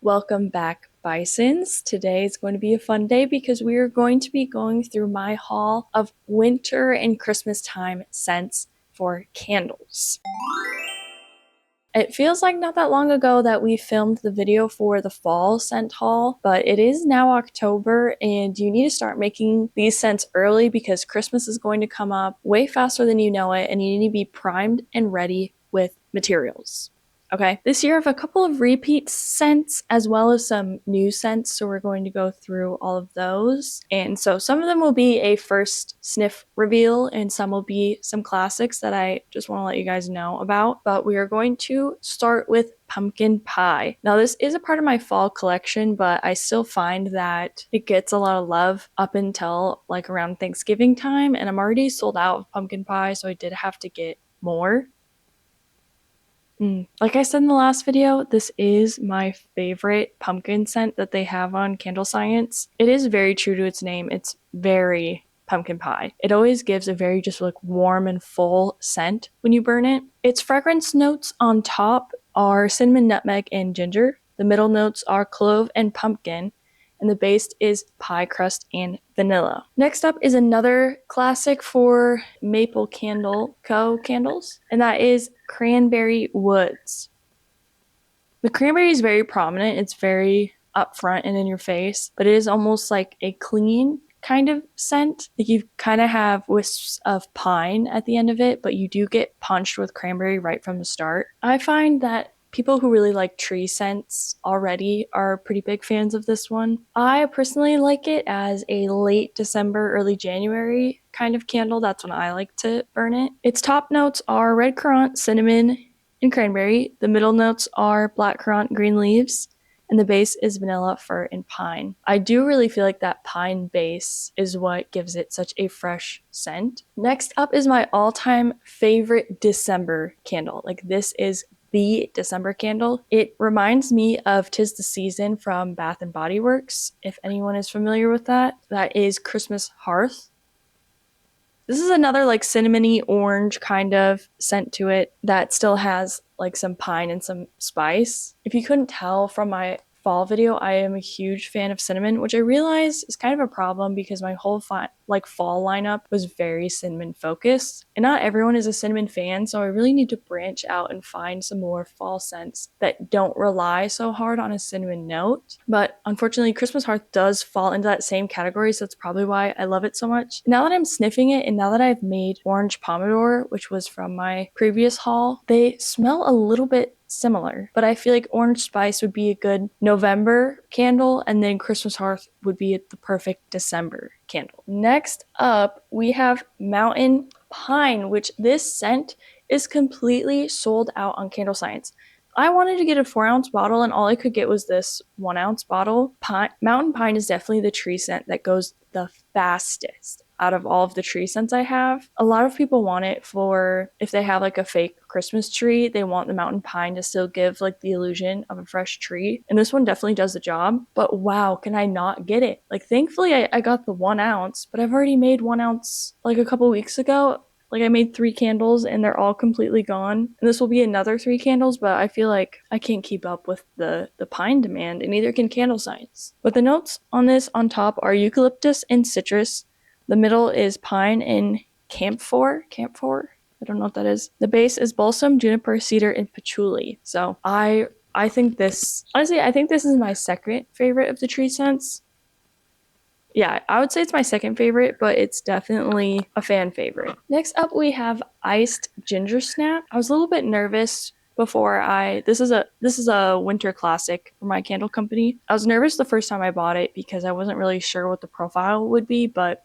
Welcome back, bisons. Today is going to be a fun day because we are going to be going through my haul of winter and Christmas time scents for candles. It feels like not that long ago that we filmed the video for the fall scent haul, but it is now October and you need to start making these scents early because Christmas is going to come up way faster than you know it and you need to be primed and ready with materials. Okay, this year I have a couple of repeat scents as well as some new scents, so we're going to go through all of those. And so some of them will be a first sniff reveal and some will be some classics that I just want to let you guys know about. But we are going to start with pumpkin pie. Now this is a part of my fall collection, but I still find that it gets a lot of love up until like around Thanksgiving time, and I'm already sold out of pumpkin pie, so I did have to get more. Like I said in the last video, this is my favorite pumpkin scent that they have on CandleScience. It is very true to its name. It's very pumpkin pie. It always gives a very just like warm and full scent when you burn it. Its fragrance notes on top are cinnamon, nutmeg, and ginger. The middle notes are clove and pumpkin, and the base is pie crust and vanilla. Next up is another classic for Maple Candle Co. candles, and that is Cranberry Woods. The cranberry is very prominent. It's very upfront and in your face, but it is almost like a clean kind of scent. Like you kind of have wisps of pine at the end of it, but you do get punched with cranberry right from the start. I find that people who really like tree scents already are pretty big fans of this one. I personally like it as a late December, early January kind of candle. That's when I like to burn it. Its top notes are red currant, cinnamon, and cranberry. The middle notes are black currant, green leaves, and the base is vanilla, fir, and pine. I do really feel like that pine base is what gives it such a fresh scent. Next up is my all-time favorite December candle. Like this is the December candle. It reminds me of 'Tis the Season from Bath and Body Works, if anyone is familiar with that. That is Christmas Hearth. This is another like cinnamony orange kind of scent to it that still has like some pine and some spice. If you couldn't tell from my fall video, I am a huge fan of cinnamon, which I realize is kind of a problem because my whole fall lineup was very cinnamon focused, and not everyone is a cinnamon fan, so I really need to branch out and find some more fall scents that don't rely so hard on a cinnamon note. But unfortunately, Christmas Hearth does fall into that same category, so that's probably why I love it so much. Now that I'm sniffing it, and now that I've made Orange Pomodoro, which was from my previous haul, they smell a little bit similar, but I feel like Orange Spice would be a good November candle, and then Christmas Hearth would be the perfect December candle. Next up, we have Mountain Pine, which this scent is completely sold out on CandleScience. I wanted to get a 4-ounce bottle, and all I could get was this 1-ounce bottle. Mountain Pine is definitely the tree scent that goes the fastest out of all of the tree scents I have. A lot of people want it for if they have like a fake Christmas tree, they want the mountain pine to still give like the illusion of a fresh tree. And this one definitely does the job. But wow, can I not get it? Like thankfully I got the 1 ounce, but I've already made 1 ounce like a couple weeks ago. Like I made 3 candles and they're all completely gone. And this will be another 3 candles, but I feel like I can't keep up with the pine demand, and neither can CandleScience. But the notes on this on top are eucalyptus and citrus. The middle is pine and camphor. Camphor? I don't know what that is. The base is balsam, juniper, cedar, and patchouli. So I think this, honestly, I think this is my second favorite of the tree scents. Yeah, I would say it's my second favorite, but it's definitely a fan favorite. Next up, we have iced gingersnap. I was a little bit nervous before this is a winter classic for my candle company. I was nervous the first time I bought it because I wasn't really sure what the profile would be, but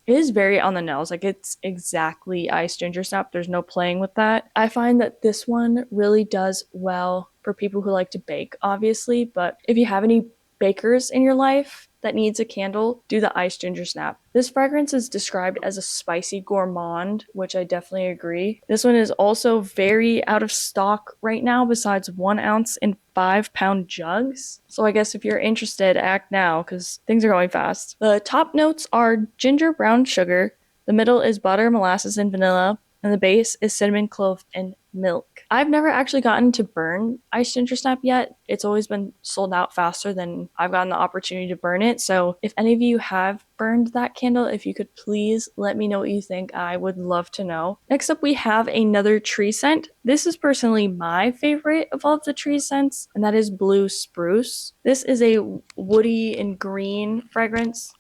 it is very on the nose. Like it's exactly iced gingersnap. There's no playing with that. I find that this one really does well for people who like to bake, obviously, but if you have any bakers in your life that needs a candle, do the iced gingersnap. This fragrance is described as a spicy gourmand, which I definitely agree. This one is also very out of stock right now, besides 1 ounce in 5-pound jugs. So I guess if you're interested, act now because things are going fast. The top notes are ginger brown sugar. The middle is butter, molasses, and vanilla. And the base is cinnamon, clove, and milk. I've never actually gotten to burn iced gingersnap yet. It's always been sold out faster than I've gotten the opportunity to burn it. So if any of you have burned that candle, if you could please let me know what you think. I would love to know. Next up, we have another tree scent. This is personally my favorite of all of the tree scents, and that is blue spruce. This is a woody and green fragrance.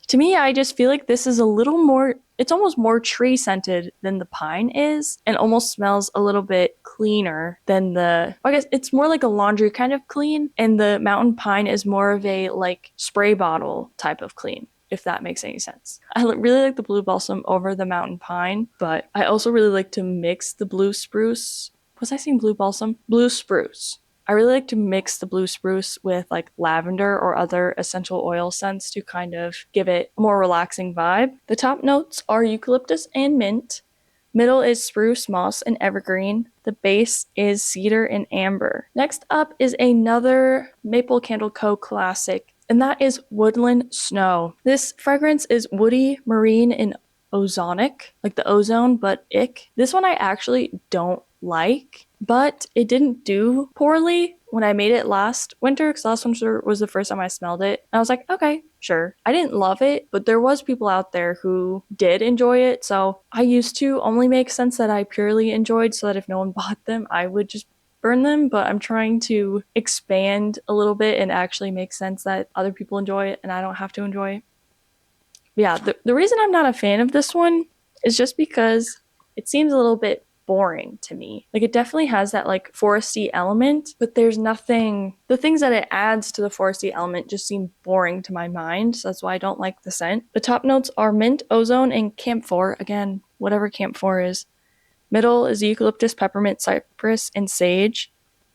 To me, I just feel like this is a little more, it's almost more tree scented than the pine is, and almost smells a little bit cleaner than I guess it's more like a laundry kind of clean, and the mountain pine is more of a like spray bottle type of clean, if that makes any sense. I really like the blue balsam over the mountain pine, but I also really like to mix the blue spruce. Was I saying blue balsam? Blue spruce. I really like to mix the blue spruce with like lavender or other essential oil scents to kind of give it a more relaxing vibe. The top notes are eucalyptus and mint. Middle is spruce, moss, and evergreen. The base is cedar and amber. Next up is another Maple Candle Co. classic, and that is Woodland Snow. This fragrance is woody, marine, and ozonic, like the ozone, but ick. This one I actually don't like, but it didn't do poorly when I made it last winter, because last winter was the first time I smelled it. And I was like, okay, sure. I didn't love it, but there was people out there who did enjoy it. So I used to only make scents that I purely enjoyed, so that if no one bought them, I would just burn them. But I'm trying to expand a little bit and actually make scents that other people enjoy it and I don't have to enjoy it. Yeah, the reason I'm not a fan of this one is just because it seems a little bit boring to me. Like, it definitely has that like foresty element, but there's nothing, the things that it adds to the foresty element just seem boring to my mind, so that's why I don't like the scent. The top notes are mint, ozone, and camphor. Again, whatever camphor is. Middle is eucalyptus, peppermint, cypress, and sage.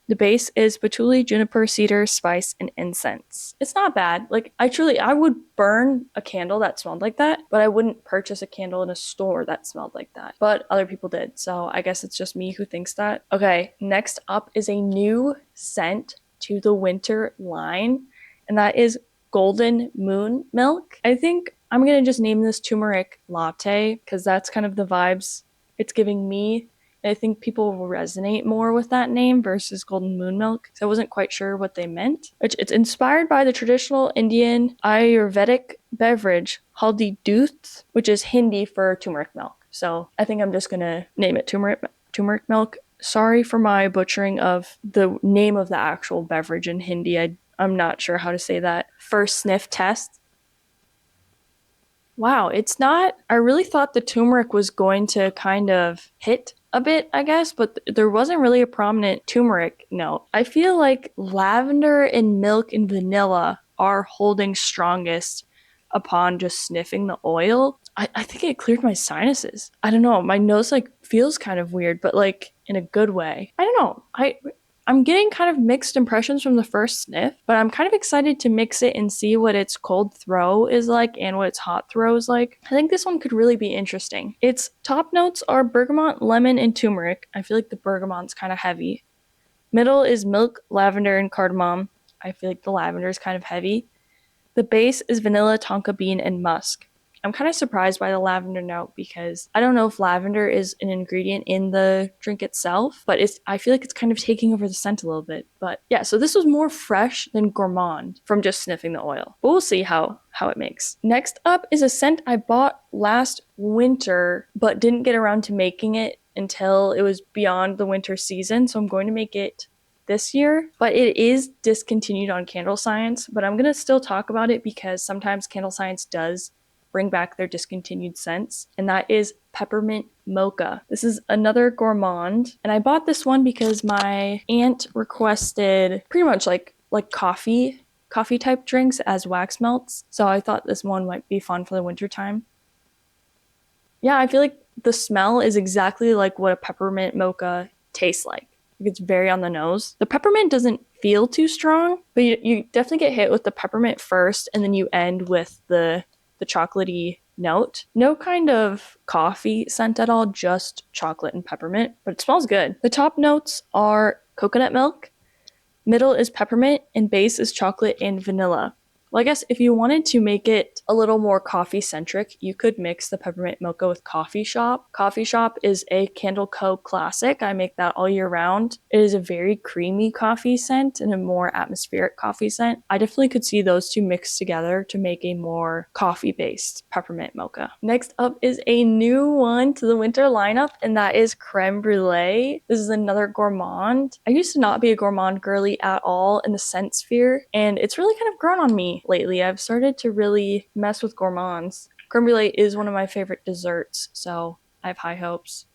The base is patchouli, juniper, cedar, spice, and incense. It's not bad. Like, I would burn a candle that smelled like that, but I wouldn't purchase a candle in a store that smelled like that. But other people did, so I guess it's just me who thinks that. Okay, next up is a new scent to the winter line, and that is Golden Moon Milk. I think I'm gonna just name this turmeric latte, because that's kind of the vibes it's giving me. I think people will resonate more with that name versus Golden Moon Milk, so I wasn't quite sure what they meant. It's inspired by the traditional Indian Ayurvedic beverage haldi dooth, which is Hindi for turmeric milk. So I think I'm just gonna name it turmeric milk. Sorry for my butchering of the name of the actual beverage in Hindi. I'm not sure how to say that. First sniff test. Wow, it's not. I really thought the turmeric was going to kind of hit a bit, I guess, but there wasn't really a prominent turmeric note. I feel like lavender and milk and vanilla are holding strongest upon just sniffing the oil. I think it cleared my sinuses. I don't know. My nose like feels kind of weird, but like in a good way. I don't know. I'm getting kind of mixed impressions from the first sniff, but I'm kind of excited to mix it and see what its cold throw is like and what its hot throw is like. I think this one could really be interesting. Its top notes are bergamot, lemon, and turmeric. I feel like the bergamot's kind of heavy. Middle is milk, lavender, and cardamom. I feel like the lavender is kind of heavy. The base is vanilla, tonka bean, and musk. I'm kind of surprised by the lavender note because I don't know if lavender is an ingredient in the drink itself, but I feel like it's kind of taking over the scent a little bit. But yeah, so this was more fresh than gourmand from just sniffing the oil. But we'll see how it makes. Next up is a scent I bought last winter, but didn't get around to making it until it was beyond the winter season. So I'm going to make it this year, but it is discontinued on CandleScience, but I'm going to still talk about it because sometimes CandleScience does bring back their discontinued scents, and that is peppermint mocha. This is another gourmand, and I bought this one because my aunt requested pretty much like coffee type drinks as wax melts, so I thought this one might be fun for the winter time. Yeah, I feel like the smell is exactly like what a peppermint mocha tastes like. It's very on the nose. The peppermint doesn't feel too strong, but you definitely get hit with the peppermint first, and then you end with the chocolatey note. No kind of coffee scent at all, just chocolate and peppermint, but it smells good. The top notes are coconut milk, middle is peppermint, and base is chocolate and vanilla. Well, I guess if you wanted to make it a little more coffee centric, you could mix the peppermint mocha with Coffee Shop. Coffee Shop is a Candle Co. classic. I make that all year round. It is a very creamy coffee scent and a more atmospheric coffee scent. I definitely could see those two mixed together to make a more coffee based peppermint mocha. Next up is a new one to the winter lineup, and that is creme brulee. This is another gourmand. I used to not be a gourmand girly at all in the scent sphere, and it's really kind of grown on me lately. I've started to really mess with gourmands. Creme brulee is one of my favorite desserts, so I have high hopes.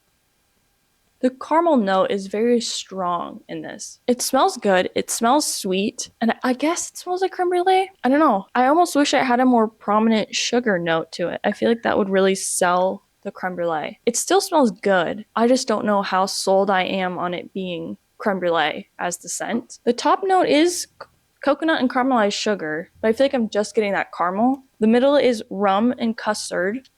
The caramel note is very strong in this. It smells good. It smells sweet. And I guess it smells like creme brulee. I don't know. I almost wish it had a more prominent sugar note to it. I feel like that would really sell the creme brulee. It still smells good. I just don't know how sold I am on it being creme brulee as the scent. The top note is coconut and caramelized sugar, but I feel like I'm just getting that caramel. The middle is rum and custard.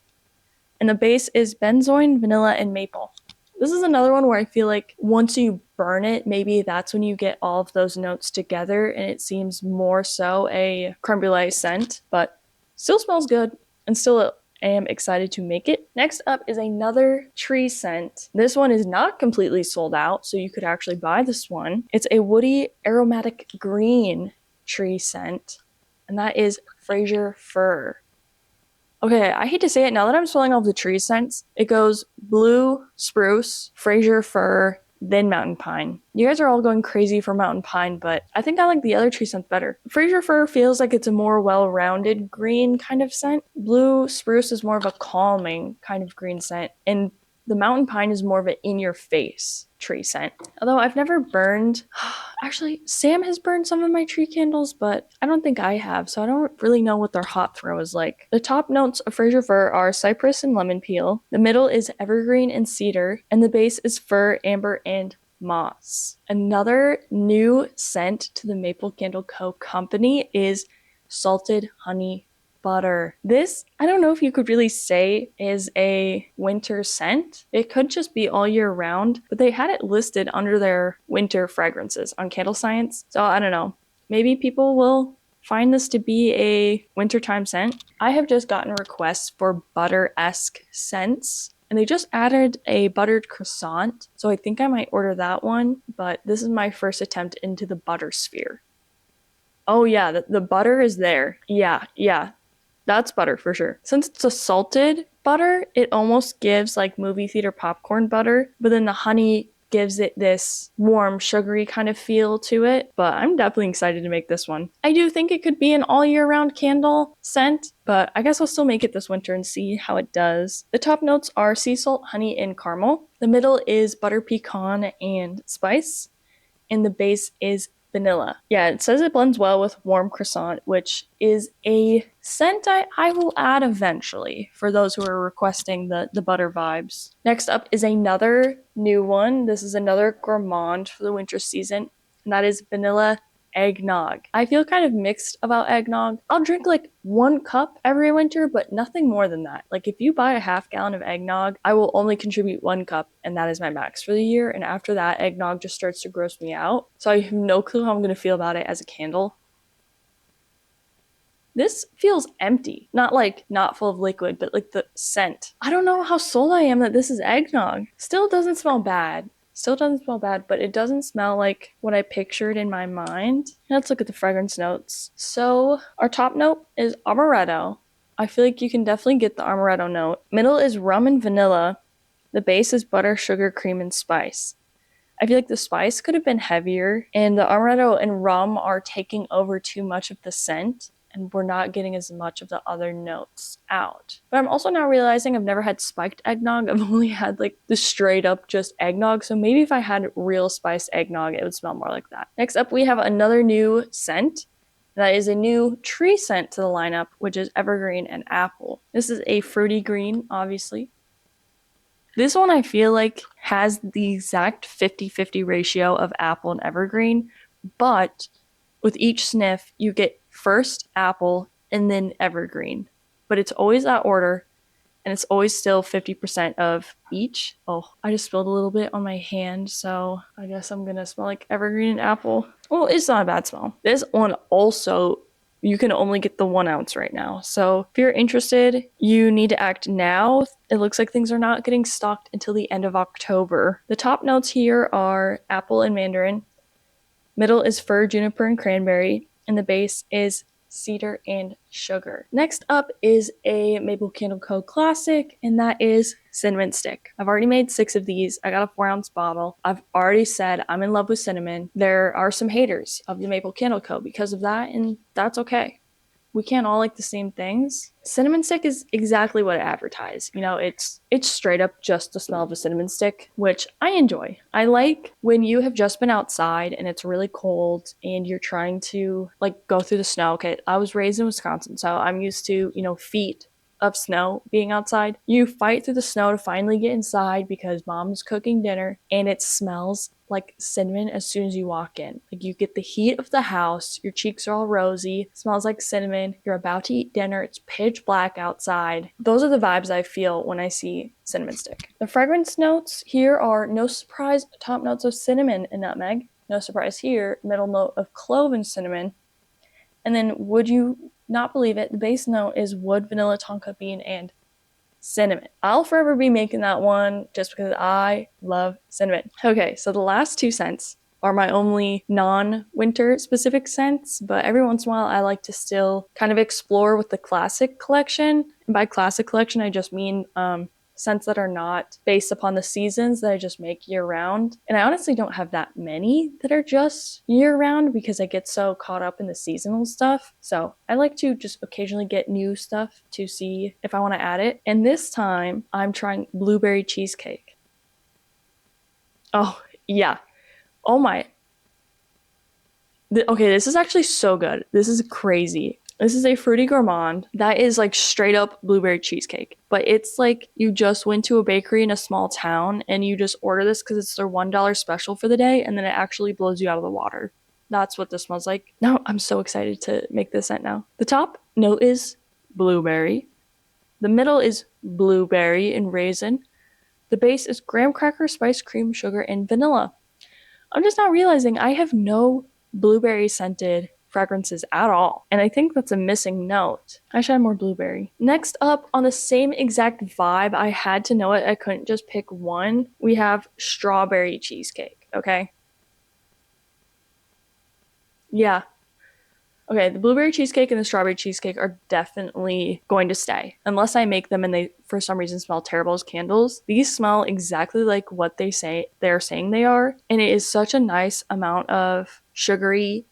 And the base is benzoin, vanilla, and maple. This is another one where I feel like once you burn it, maybe that's when you get all of those notes together and it seems more so a creme brulee scent, but still smells good and still am excited to make it. Next up is another tree scent. This one is not completely sold out, so you could actually buy this one. It's a woody aromatic green tree scent, and that is Fraser fir. Okay, I hate to say it, now that I'm smelling all the tree scents, it goes blue, spruce, Fraser fir, then mountain pine. You guys are all going crazy for mountain pine, but I think I like the other tree scents better. Fraser fir feels like it's a more well-rounded green kind of scent. Blue spruce is more of a calming kind of green scent, and the mountain pine is more of an in-your-face tree scent. Although I've never burned... Actually, Sam has burned some of my tree candles, but I don't think I have, so I don't really know what their hot throw is like. The top notes of Fraser fir are cypress and lemon peel. The middle is evergreen and cedar, and the base is fir, amber, and moss. Another new scent to the Maple Candle Co. company is salted honey butter. This, I don't know if you could really say is a winter scent. It could just be all year round, but they had it listed under their winter fragrances on CandleScience. So I don't know. Maybe people will find this to be a wintertime scent. I have just gotten requests for butter-esque scents, and they just added a buttered croissant, so I think I might order that one, but this is my first attempt into the butter sphere. Oh yeah, the butter is there. Yeah. That's butter for sure. Since it's a salted butter, it almost gives like movie theater popcorn butter, but then the honey gives it this warm, sugary kind of feel to it. But I'm definitely excited to make this one. I do think it could be an all year round candle scent, but I guess I'll still make it this winter and see how it does. The top notes are sea salt, honey, and caramel. The middle is butter pecan and spice. And the base is vanilla. Yeah, it says it blends well with warm croissant, which is a scent I will add eventually for those who are requesting the butter vibes. Next up is another new one. This is another gourmand for the winter season, and that is vanilla eggnog. I feel kind of mixed about eggnog. I'll drink like 1 cup every winter, but nothing more than that. Like if you buy a half gallon of eggnog, I will only contribute 1 cup, and that is my max for the year. And after that, eggnog just starts to gross me out. So I have no clue how I'm going to feel about it as a candle. This feels empty. Not like not full of liquid, but like the scent. I don't know how sold I am that this is eggnog. Still doesn't smell bad. But it doesn't smell like what I pictured in my mind. Let's look at the fragrance notes. So our top note is amaretto. I feel like you can definitely get the amaretto note. Middle is rum and vanilla. The base is butter, sugar, cream, and spice. I feel like the spice could have been heavier, and the amaretto and rum are taking over too much of the scent, and we're not getting as much of the other notes out. But I'm also now realizing I've never had spiked eggnog. I've only had like the straight up just eggnog. So maybe if I had real spiced eggnog, it would smell more like that. Next up, we have another new scent. That is a new tree scent to the lineup, which is evergreen and apple. This is a fruity green, obviously. This one I feel like has the exact 50-50 ratio of apple and evergreen, but with each sniff, you get first apple and then evergreen. But it's always that order, and it's always still 50% of each. Oh, I just spilled a little bit on my hand, so I guess I'm gonna smell like evergreen and apple. Well, it's not a bad smell. This one also you can only get the 1 ounce right now. So if you're interested, you need to act now. It looks like things are not getting stocked until the end of October. The top notes here are apple and mandarin. Middle is fir, juniper, and cranberry. And the base is cedar and sugar. Next up is a Maple Candle Co. classic, and that is cinnamon stick. I've already made 6 of these. I got a 4-ounce bottle. I've already said I'm in love with cinnamon. There are some haters of the Maple Candle Co. because of that, and that's okay. We can't all like the same things. Cinnamon stick is exactly what it advertised. You know, it's straight up just the smell of a cinnamon stick, which I enjoy. I like when you have just been outside and it's really cold and you're trying to like go through the snow. Okay, I was raised in Wisconsin, so I'm used to, feet of snow being outside. You fight through the snow to finally get inside because mom's cooking dinner and it smells like cinnamon as soon as you walk in. Like you get the heat of the house, your cheeks are all rosy, smells like cinnamon, you're about to eat dinner, it's pitch black outside. Those are the vibes I feel when I see cinnamon stick. The fragrance notes here are no surprise, top notes of cinnamon and nutmeg. No surprise here, middle note of clove and cinnamon. And then would you not believe it, the base note is wood, vanilla, tonka bean, and cinnamon. I'll forever be making that one just because I love cinnamon. Okay, so the last 2 scents are my only non-winter specific scents, but every once in a while I like to still kind of explore with the classic collection. And by classic collection, I just mean scents that are not based upon the seasons that I just make year round. And I honestly don't have that many that are just year round because I get so caught up in the seasonal stuff. So I like to just occasionally get new stuff to see if I want to add it. And this time I'm trying blueberry cheesecake. Oh, yeah. Oh my. Okay, this is actually so good. This is crazy. This is a fruity gourmand that is like straight up blueberry cheesecake. But it's like you just went to a bakery in a small town and you just order this because it's their $1 special for the day and then it actually blows you out of the water. That's what this smells like. Now I'm so excited to make this scent now. The top note is blueberry. The middle is blueberry and raisin. The base is graham cracker, spice, cream, sugar, and vanilla. I'm just not realizing I have no blueberry scented fragrances at all. And I think that's a missing note. I should have more blueberry. Next up, on the same exact vibe, I had to know it. I couldn't just pick one. We have strawberry cheesecake, okay? Yeah. Okay, the blueberry cheesecake and the strawberry cheesecake are definitely going to stay. Unless I make them and they, for some reason, smell terrible as candles. These smell exactly like what they're saying they are. And it is such a nice amount of sugary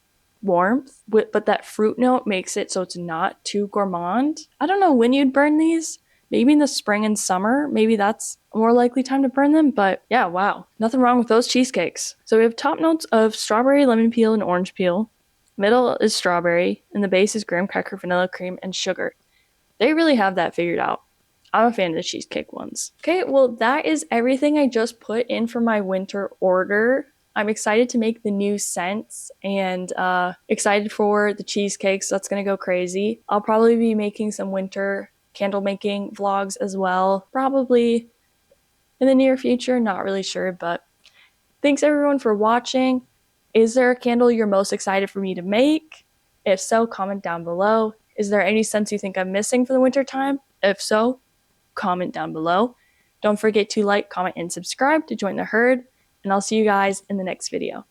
warmth, but that fruit note makes it so it's not too gourmand. I don't know when you'd burn these. Maybe in the spring and summer. Maybe that's a more likely time to burn them. But yeah, wow. Nothing wrong with those cheesecakes. So we have top notes of strawberry, lemon peel, and orange peel. Middle is strawberry, and the base is graham cracker, vanilla, cream, and sugar. They really have that figured out. I'm a fan of the cheesecake ones. Okay, well, that is everything I just put in for my winter order. I'm excited to make the new scents and excited for the cheesecakes. That's going to go crazy. I'll probably be making some winter candle making vlogs as well. Probably in the near future, not really sure, but thanks everyone for watching. Is there a candle you're most excited for me to make? If so, comment down below. Is there any scents you think I'm missing for the winter time? If so, comment down below. Don't forget to like, comment, and subscribe to join the herd, and I'll see you guys in the next video.